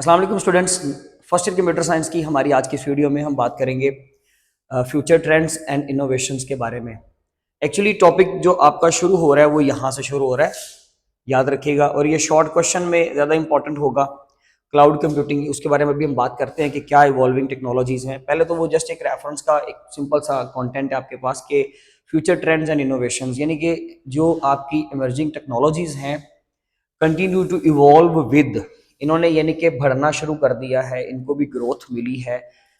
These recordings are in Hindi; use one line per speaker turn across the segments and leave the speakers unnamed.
अस्सलाम वालेकुम students. First year computer science की हमारी आज की इस वीडियो में हम बात करेंगे फ्यूचर ट्रेंड्स एंड इनोवेशंस के बारे में। एक्चुअली टॉपिक जो आपका शुरू हो रहा है वो यहाँ से शुरू हो रहा है, याद रखिएगा। और ये शॉर्ट क्वेश्चन में ज़्यादा इंपॉर्टेंट होगा। क्लाउड कंप्यूटिंग, उसके बारे में भी हम बात करते हैं कि क्या इवॉल्विंग टेक्नोलॉजीज़ हैं। पहले तो वो जस्ट एक रेफरेंस का एक सिंपल सा कंटेंट है आपके पास के फ्यूचर ट्रेंड्स एंड इनोवेशंस, यानी कि जो आपकी इमर्जिंग टेक्नोलॉजीज़ हैं कंटिन्यू टू इवॉल्व विद, इन्होंने यानी कि बढ़ना शुरू कर दिया है, इनको भी ग्रोथ मिली है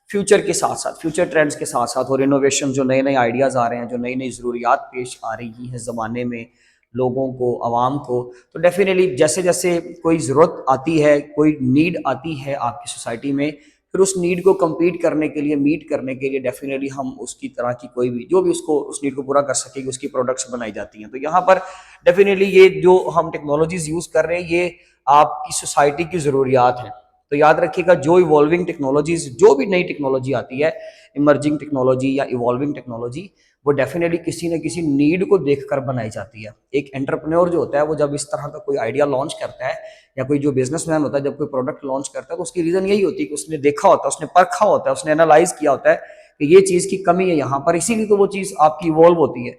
फ्यूचर के साथ साथ, फ्यूचर ट्रेंड्स के साथ साथ। और इनोवेशन, जो नए नए आइडियाज़ आ रहे हैं, जो नई नई ज़रूरियात पेश आ रही हैं ज़माने में लोगों को, आवाम को, तो डेफिनेटली जैसे जैसे कोई ज़रूरत आती है, कोई नीड आती है आपकी सोसाइटी में, फिर उस नीड को कम्पीट करने के लिए, मीट करने के लिए डेफिनेटली हम उसकी तरह की कोई भी जो भी उसको उस नीड को पूरा कर सकेगी उसकी प्रोडक्ट्स बनाई जाती हैं। तो यहाँ पर डेफिनेटली ये जो हम टेक्नोलॉजीज यूज़ कर रहे हैं ये आपकी सोसाइटी की ज़रूरियात हैं। तो याद रखिएगा, जो इवॉल्विंग टेक्नोलॉजीज, जो भी नई टेक्नोलॉजी आती है, इमर्जिंग टेक्नोलॉजी या इवॉल्विंग टेक्नोलॉजी, वो डेफिनेटली किसी न किसी नीड को देखकर बनाई जाती है। एक एंटरप्रेन्योर जो होता है वो जब इस तरह का कोई आइडिया लॉन्च करता है, या कोई जो बिजनेसमैन होता है जब कोई प्रोडक्ट लॉन्च करता है, तो उसकी रीज़न यही होती है कि उसने देखा होता है, उसने परखा होता है, उसने एनालाइज किया होता है कि ये चीज़ की कमी है यहाँ पर, इसीलिए तो वो चीज़ आपकी इवॉल्व होती है।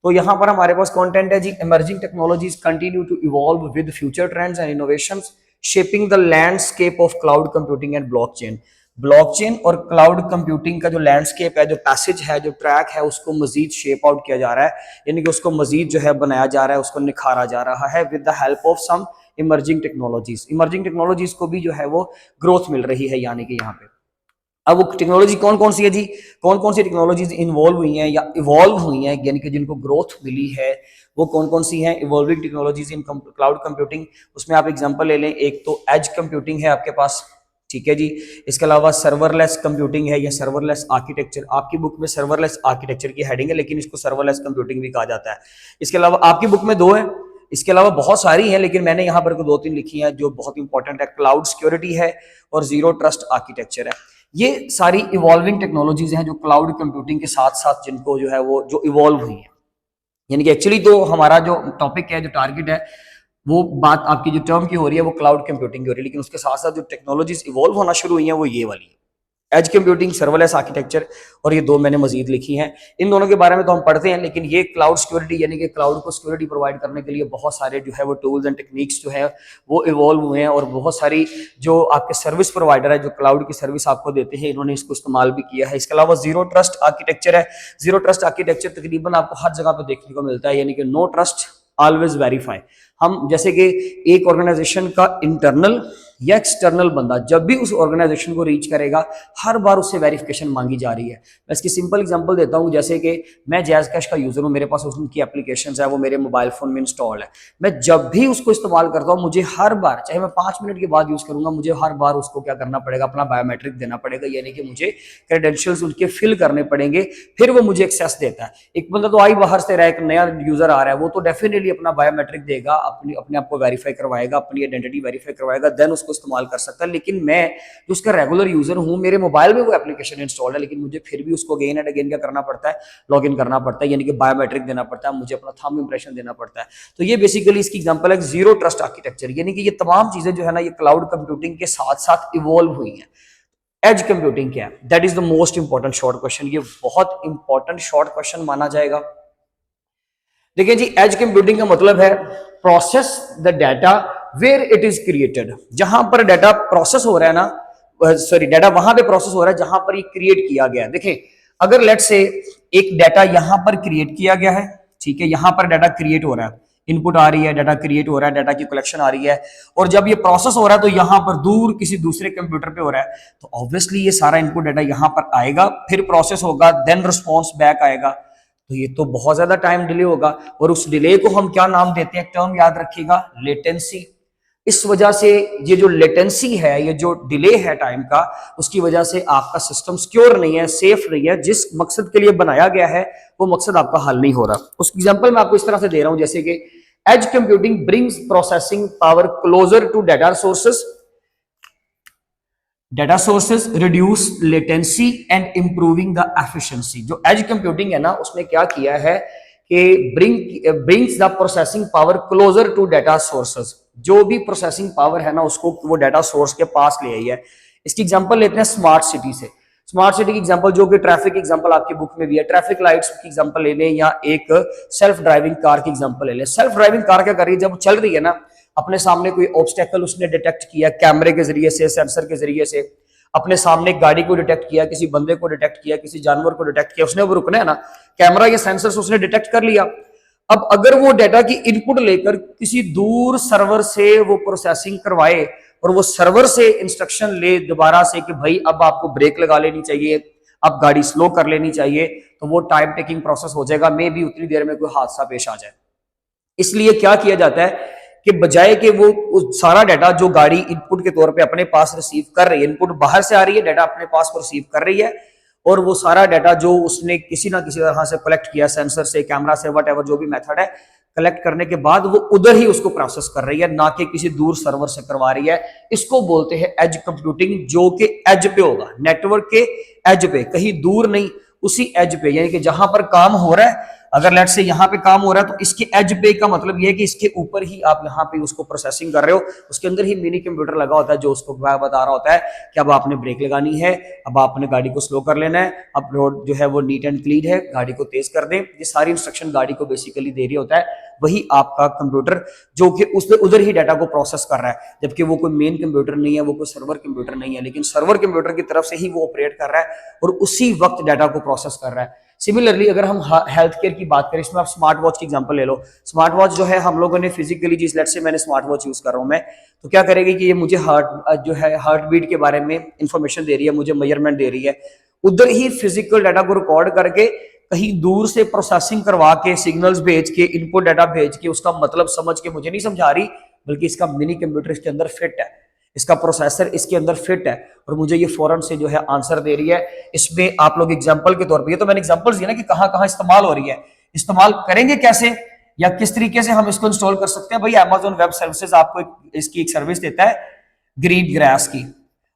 तो यहाँ पर हमारे पास कंटेंट है जी, emerging technologies continue to evolve with future trends and innovations shaping the landscape of cloud computing and blockchain. Blockchain और क्लाउड कंप्यूटिंग का जो लैंडस्केप है, जो पैसेज है, जो ट्रैक है, उसको मजीद शेप आउट किया जा रहा है, यानी कि उसको मजीद जो है बनाया जा रहा है, उसको निखारा जा रहा है with the help of some emerging technologies. Emerging technologies को भी जो है वो ग्रोथ मिल रही है, यानी कि यहाँ पे अब वो टेक्नोलॉजी कौन कौन सी है जी, कौन कौन सी टेक्नोलॉजीज इन्वॉल्व हुई हैं या इवॉल्व हुई हैं, यानी कि जिनको ग्रोथ मिली है, वो कौन कौन सी हैं इवॉल्विंग टेक्नोलॉजीज इन क्लाउड कंप्यूटिंग। उसमें आप एग्जांपल ले लें, एक तो एज कंप्यूटिंग है आपके पास, ठीक है जी। इसके अलावा सर्वरलेस कंप्यूटिंग है या सर्वरलेस आर्किटेक्चर, आपकी बुक में सर्वरलेस आर्किटेक्चर की हेडिंग है लेकिन इसको सर्वरलेस कंप्यूटिंग भी कहा जाता है। इसके अलावा आपकी बुक में दो है, इसके अलावा बहुत सारी हैं लेकिन मैंने यहाँ पर दो तीन लिखी हैं जो बहुत इंपॉर्टेंट है। क्लाउड सिक्योरिटी है और जीरो ट्रस्ट आर्किटेक्चर है। ये सारी इवॉल्विंग टेक्नोलॉजीज हैं जो क्लाउड कंप्यूटिंग के साथ साथ जिनको जो है वो जो इवॉल्व हुई है। यानी कि एक्चुअली तो हमारा जो टॉपिक है, जो टारगेट है, वो बात आपकी जो टर्म की हो रही है वो क्लाउड कंप्यूटिंग की हो रही है, लेकिन उसके साथ साथ जो टेक्नोलॉजीज इवॉल्व होना शुरू हुई हैं वो ये वाली है, एज कंप्यूटिंग, सर्वरलेस आर्किटेक्चर, और ये दो मैंने मजीद लिखी हैं। इन दोनों के बारे में तो हम पढ़ते हैं, लेकिन ये क्लाउड सिक्योरिटी, यानी कि क्लाउड को सिक्योरिटी प्रोवाइड करने के लिए बहुत सारे जो है वो टूल्स एंड टेक्निक्स जो है वो इवॉल्व हुए हैं, और बहुत सारी जो आपके सर्विस प्रोवाइडर है जो क्लाउड की सर्विस आपको देते हैं, इन्होंने इसको इस्तेमाल भी किया है। इसके अलावा जीरो ट्रस्ट आर्किटेक्चर है। जीरो ट्रस्ट आर्किटेक्चर तकरीबन आपको हर जगह पर देखने को मिलता है, यानी कि नो ट्रस्ट ऑलवेज वेरीफाई। हम जैसे कि एक ऑर्गेनाइजेशन का इंटरनल या एक्सटर्नल बंदा जब भी उस ऑर्गेनाइजेशन को रीच करेगा, हर बार उससे वेरिफिकेशन मांगी जा रही है। मैं इसकी सिंपल एग्जांपल देता हूं, जैसे कि मैं जैज़ कैश का यूजर हूं, मेरे पास उनकी एप्लीकेशंस है, वो मेरे मोबाइल फोन में इंस्टॉल है। मैं जब भी उसको इस्तेमाल करता हूं, मुझे हर बार, चाहे मैं 5 मिनट के बाद यूज करूंगा, मुझे हर बार उसको क्या करना पड़ेगा, अपना बायोमेट्रिक देना पड़ेगा, यानी कि मुझे क्रेडेंशियल्स उनके फिल करने पड़ेंगे, फिर वो मुझे एक्सेस देता है। एक बंदा तो आई बाहर से रहा है, एक नया यूजर आ रहा है, वो तो डेफिनेटली अपना बायोमेट्रिक देगा, अपने आप को वेरीफाई करवाएगा, अपनी आइडेंटिटी वेरीफाई करवाएगा, देन उसको इस्तेमाल कर सकता है। लेकिन मैं जो उसका रेगुलर यूजर हूं, मेरे मोबाइल में वो एप्लीकेशन इंस्टॉल है, लेकिन मुझे फिर भी उसको अगेन एंड अगेन क्या करना पड़ता है, लॉग इन करना पड़ता है, यानी कि बायोमेट्रिक देना पड़ता है, मुझे अपना थंब इंप्रेशन देना पड़ता है। तो ये बेसिकली इसकी एग्जांपल है जीरो ट्रस्ट आर्किटेक्चर, यानी कि ये तमाम चीजें जो है ना, ये क्लाउड कंप्यूटिंग के साथ साथ इवॉल्व हुई हैं। एज कंप्यूटिंग क्या है, that is the most important short question, ये बहुत इंपॉर्टेंट शॉर्ट क्वेश्चन माना जाएगा। देखिए जी, एज कंप्यूटिंग का मतलब है process the data where it is created. जहां पर डाटा प्रोसेस हो रहा है ना, सॉरी, डाटा वहां पे प्रोसेस हो रहा है जहां पर ये क्रिएट किया गया है। देखिए, अगर लेट से एक डाटा यहां पर क्रिएट किया गया है, ठीक है, यहां पर डाटा क्रिएट हो रहा है, इनपुट आ रही है, डाटा क्रिएट हो रहा है, डाटा की कलेक्शन आ रही है, और जब ये प्रोसेस हो रहा है तो यहां पर दूर किसी दूसरे कंप्यूटर पे हो रहा है, तो ऑब्वियसली ये सारा इनपुट डाटा यहां पर आएगा, फिर प्रोसेस होगा, देन रिस्पॉन्स बैक आएगा। तो ये तो बहुत ज्यादा टाइम डिले होगा, और उस डिले को हम क्या नाम देते हैं, टर्म याद रखिएगा, लेटेंसी। इस वजह से ये जो लेटेंसी है, ये जो डिले है टाइम का, उसकी वजह से आपका सिस्टम सिक्योर नहीं है, सेफ नहीं है, जिस मकसद के लिए बनाया गया है वो मकसद आपका हल नहीं हो रहा। उसकी एग्जांपल मैं आपको इस तरह से दे रहा हूं, जैसे कि edge computing brings processing power closer to data sources, data sources reduce latency and improving the efficiency. जो एज कंप्यूटिंग है ना, उसने क्या किया है कि brings the processing power closer to data sources, जो भी प्रोसेसिंग पावर है ना उसको वो डाटा सोर्स के पास ले आई है। इसकी एग्जांपल लेते हैं स्मार्ट सिटी से। स्मार्ट सिटी की एग्जांपल जो कि ट्रैफिक की एग्जांपल आपकी बुक में भी है, ट्रैफिक लाइट्स की एग्जांपल ले लें या एक सेल्फ ड्राइविंग कार की एग्जांपल ले लें। सेल्फ ड्राइविंग कार क्या कर रही है, जब चल रही है ना, अपने सामने कोई ऑब्स्टेकल उसने डिटेक्ट किया कैमरे के जरिए से, सेंसर के जरिए से, अपने सामने एक गाड़ी को डिटेक्ट किया, किसी बंदे को डिटेक्ट किया, किसी जानवर को डिटेक्ट किया, उसने वो रुकना है ना, कैमरा या सेंसर से उसने डिटेक्ट कर लिया। अब अगर वो डाटा की इनपुट लेकर किसी दूर सर्वर से वो प्रोसेसिंग करवाए और वो सर्वर से इंस्ट्रक्शन ले दोबारा से कि भाई अब आपको ब्रेक लगा लेनी चाहिए, अब गाड़ी स्लो कर लेनी चाहिए, तो वो टाइम टेकिंग प्रोसेस हो जाएगा, मे भी उतनी देर में कोई हादसा पेश आ जाए। इसलिए क्या किया जाता है कि बजाय कि वो सारा डाटा जो गाड़ी इनपुट के तौर पे अपने पास रिसीव कर रही है, इनपुट बाहर से आ रही है, डाटा अपने पास को रिसीव कर रही है, और वो सारा डाटा जो उसने किसी ना किसी तरह से कलेक्ट किया, सेंसर से, कैमरा से, वट एवर जो भी मेथड है, कलेक्ट करने के बाद वो उधर ही उसको प्रोसेस कर रही है, ना कि किसी दूर सर्वर से करवा रही है। इसको बोलते हैं एज कंप्यूटिंग, जो कि एज पे होगा, नेटवर्क के एज पे, कहीं दूर नहीं, उसी एज पे, यानी कि जहां पर काम हो रहा है, अगर लेट से यहाँ पे काम हो रहा है तो इसके एज पे का मतलब ये है कि इसके ऊपर ही आप यहाँ पे उसको प्रोसेसिंग कर रहे हो, उसके अंदर ही मिनी कंप्यूटर लगा होता है जो उसको बता रहा होता है कि अब आपने ब्रेक लगानी है, अब आपने गाड़ी को स्लो कर लेना है, अब रोड जो है वो नीट एंड क्लीन है, गाड़ी को तेज कर दें। ये सारी इंस्ट्रक्शन गाड़ी को बेसिकली दे रही होता है वही आपका कंप्यूटर, जो कि उसने उधर ही डाटा को प्रोसेस कर रहा है, जबकि वो कोई मेन कंप्यूटर नहीं है, वो कोई सर्वर कंप्यूटर नहीं है, लेकिन सर्वर कंप्यूटर की तरफ से ही वो ऑपरेट कर रहा है और उसी वक्त डाटा को प्रोसेस कर रहा है। सिमिलरली अगर हम हेल्थ केयर की बात करें, इसमें आप स्मार्ट वॉच की एग्जांपल ले लो। स्मार्ट वॉच जो है हम लोगों ने फिजिकली, जिस लेट से मैंने स्मार्ट वॉच यूज कर रहा हूं मैं, तो क्या करेगी कि ये मुझे हार्ट जो है हार्ट बीट के बारे में इंफॉर्मेशन दे रही है, मुझे मेजरमेंट दे रही है, उधर ही फिजिकल डाटा को रिकॉर्ड करके कहीं दूर से प्रोसेसिंग करवा के, सिग्नल्स भेज के, इनपुट डाटा भेज के, उसका मतलब समझ के मुझे नहीं समझा रही, बल्कि इसका मिनी कंप्यूटर इसके अंदर फिट है, इसका प्रोसेसर इसके अंदर फिट है और मुझे ये फौरन से जो है आंसर दे रही है। इसमें आप लोग एग्जांपल के तौर पे, ये तो मैंने एग्जांपल्स दिए ना कि कहां कहां इस्तेमाल हो रही है, इस्तेमाल करेंगे कैसे या किस तरीके से हम इसको इंस्टॉल कर सकते हैं। भाई अमेज़न वेब सर्विसेज आपको इसकी एक सर्विस देता है ग्रीन ग्रास की,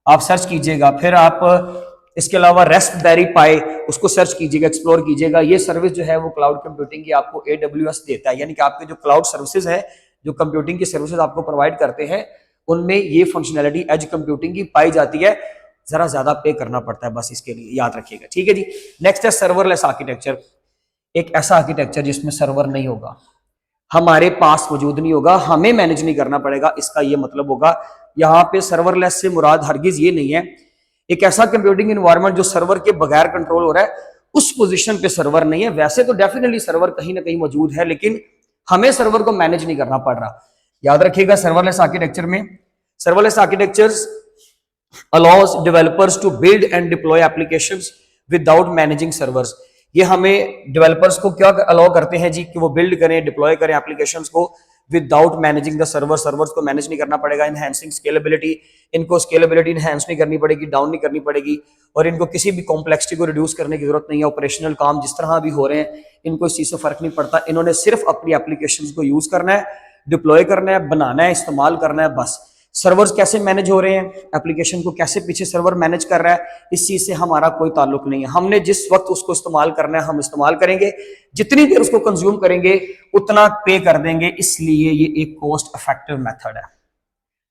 आप सर्च कीजिएगा, फिर आप इसके अलावा रेस्पबेरी पाई उसको सर्च कीजिएगा, एक्सप्लोर कीजिएगा। ये सर्विस जो है वो क्लाउड कंप्यूटिंग की आपको AWS देता है, यानी कि आपके जो क्लाउड सर्विसेज है, जो कंप्यूटिंग की सर्विसेज आपको प्रोवाइड करते हैं, उनमें ये फंक्शनैलिटी एज कंप्यूटिंग की पाई जाती है। जरा ज्यादा पे करना पड़ता है बस इसके लिए, याद रखिएगा, ठीक है जी। नेक्स्ट है सर्वरलेस आर्किटेक्चर। एक ऐसा आर्किटेक्चर जिसमें सर्वर नहीं होगा, हमारे पास मौजूद नहीं होगा, हमें मैनेज नहीं करना पड़ेगा, इसका ये मतलब होगा। यहाँ पे सर्वरलेस से मुराद हरगिज ये नहीं है एक ऐसा कंप्यूटिंग एनवायरनमेंट जो सर्वर के बगैर कंट्रोल हो रहा है, उस पोजीशन पे सर्वर नहीं है। वैसे तो डेफिनेटली सर्वर कहीं ना कहीं मौजूद है, लेकिन हमें सर्वर को मैनेज नहीं करना पड़ रहा। याद रखिएगा सर्वरलेस आर्किटेक्चर में, serverless architectures allows developers to build and deploy applications without managing servers। ये हमें डेवलपर्स को क्या अलाउ करते हैं जी कि वो बिल्ड करें, डिप्लॉय करें एप्लीकेशंस को without managing the server, servers को मैनेज नहीं करना पड़ेगा। इनहैंसिंग स्केलेबिलिटी, इनको स्केलेबिलिटी इनहैंस नहीं करनी पड़ेगी, डाउन नहीं करनी पड़ेगी, और इनको किसी भी कॉम्प्लेक्सिटी को रिड्यूस करने की जरूरत नहीं है। ऑपरेशनल काम जिस तरह भी हो रहे हैं इनको इस चीज से फर्क नहीं पड़ता, इन्होंने सिर्फ अपनी एप्लीकेशंस को यूज करना है, डिप्लॉय करना है, बनाना है, इस्तेमाल करना है, बस। सर्वर्स कैसे मैनेज हो रहे हैं, एप्लीकेशन को कैसे पीछे सर्वर मैनेज कर रहा है, इस चीज से हमारा कोई ताल्लुक नहीं है। हमने जिस वक्त उसको इस्तेमाल करना है हम इस्तेमाल करेंगे, जितनी देर उसको कंज्यूम करेंगे उतना पे कर देंगे, इसलिए ये एक कॉस्ट इफेक्टिव मेथड है।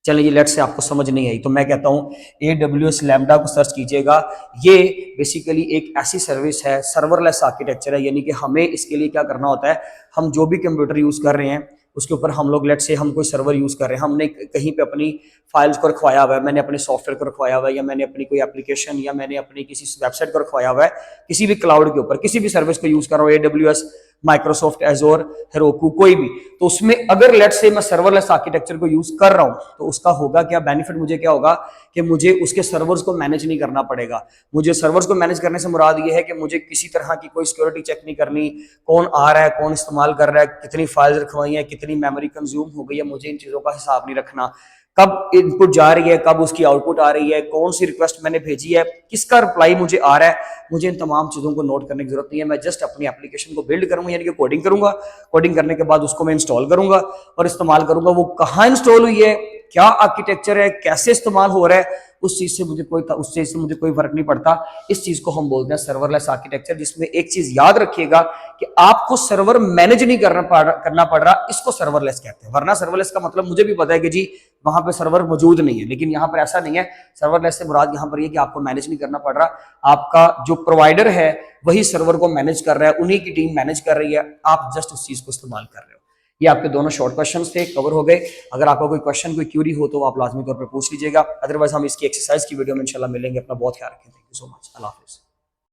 चलिए लेट से आपको समझ नहीं आई तो मैं कहता हूं AWS लैम्बडा को सर्च कीजिएगा। ये बेसिकली एक ऐसी सर्विस है, सर्वरलेस आर्किटेक्चर है, यानी कि हमें इसके लिए क्या करना होता है, हम जो भी कंप्यूटर यूज कर रहे हैं उसके ऊपर हम लोग लेट से हम कोई सर्वर यूज कर रहे हैं, हमने कहीं पे अपनी फाइल्स को रखवाया हुआ है, मैंने अपने सॉफ्टवेयर को रखवाया हुआ है, या मैंने अपनी कोई एप्लीकेशन या मैंने अपनी किसी वेबसाइट को रखवाया हुआ है किसी भी क्लाउड के ऊपर, किसी भी सर्विस को यूज कर रहा हूँ, AWS, माइक्रोसॉफ्ट एजोर, हेरोकू, कोई भी, तो उसमें अगर लेट से मैं सर्वरलेस आर्किटेक्चर को यूज कर रहा हूं तो उसका होगा क्या बेनिफिट, मुझे क्या होगा कि मुझे उसके सर्वर्स को मैनेज नहीं करना पड़ेगा। मुझे सर्वर्स को मैनेज करने से मुराद ये है कि मुझे किसी तरह की कोई सिक्योरिटी चेक नहीं करनी, कौन आ रहा है, कौन इस्तेमाल कर रहा है, कितनी फाइल्स रखवाई है, कितनी मेमोरी कंज्यूम हो गई है, मुझे इन चीजों का हिसाब नहीं रखना। कब इनपुट जा रही है, कब उसकी आउटपुट आ रही है, कौन सी रिक्वेस्ट मैंने भेजी है, किसका रिप्लाई मुझे आ रहा है, मुझे इन तमाम चीजों को नोट करने की जरूरत नहीं है। मैं जस्ट अपनी एप्लीकेशन को बिल्ड करूंगा, यानी कि कोडिंग करूंगा, कोडिंग करने के बाद उसको मैं इंस्टॉल करूंगा और इस्तेमाल करूंगा। वो कहाँ इंस्टॉल हुई है, क्या आर्किटेक्चर है, कैसे इस्तेमाल हो रहा है, उस चीज से मुझे कोई फर्क नहीं पड़ता। इस चीज को हम बोलते हैं सर्वरलेस आर्किटेक्चर, जिसमें एक चीज याद रखिएगा कि आपको सर्वर मैनेज नहीं करना पड़ रहा, इसको सर्वरलेस कहते हैं। वरना सर्वरलेस का मतलब मुझे भी पता है कि जी वहां पे सर्वर मौजूद नहीं है, लेकिन यहाँ पर ऐसा नहीं है। सर्वरलेस से मुराद यहाँ पर ये कि आपको मैनेज नहीं करना पड़ रहा, आपका जो प्रोवाइडर है वही सर्वर को मैनेज कर रहा है, उन्हीं की टीम मैनेज कर रही है, आप जस्ट उस चीज को इस्तेमाल कर रहे हो। ये आपके दोनों शॉर्ट क्वेश्चंस थे, कवर हो गए। अगर आपका कोई क्वेश्चन, कोई क्यूरी हो तो आप लाजमी तौर पे पूछ लीजिएगा, अदरवाइज हम इसकी एक्सरसाइज की वीडियो में इंशाल्लाह मिलेंगे। अपना बहुत ख्याल रखें। Thank you so much. अल्लाह हाफिज़।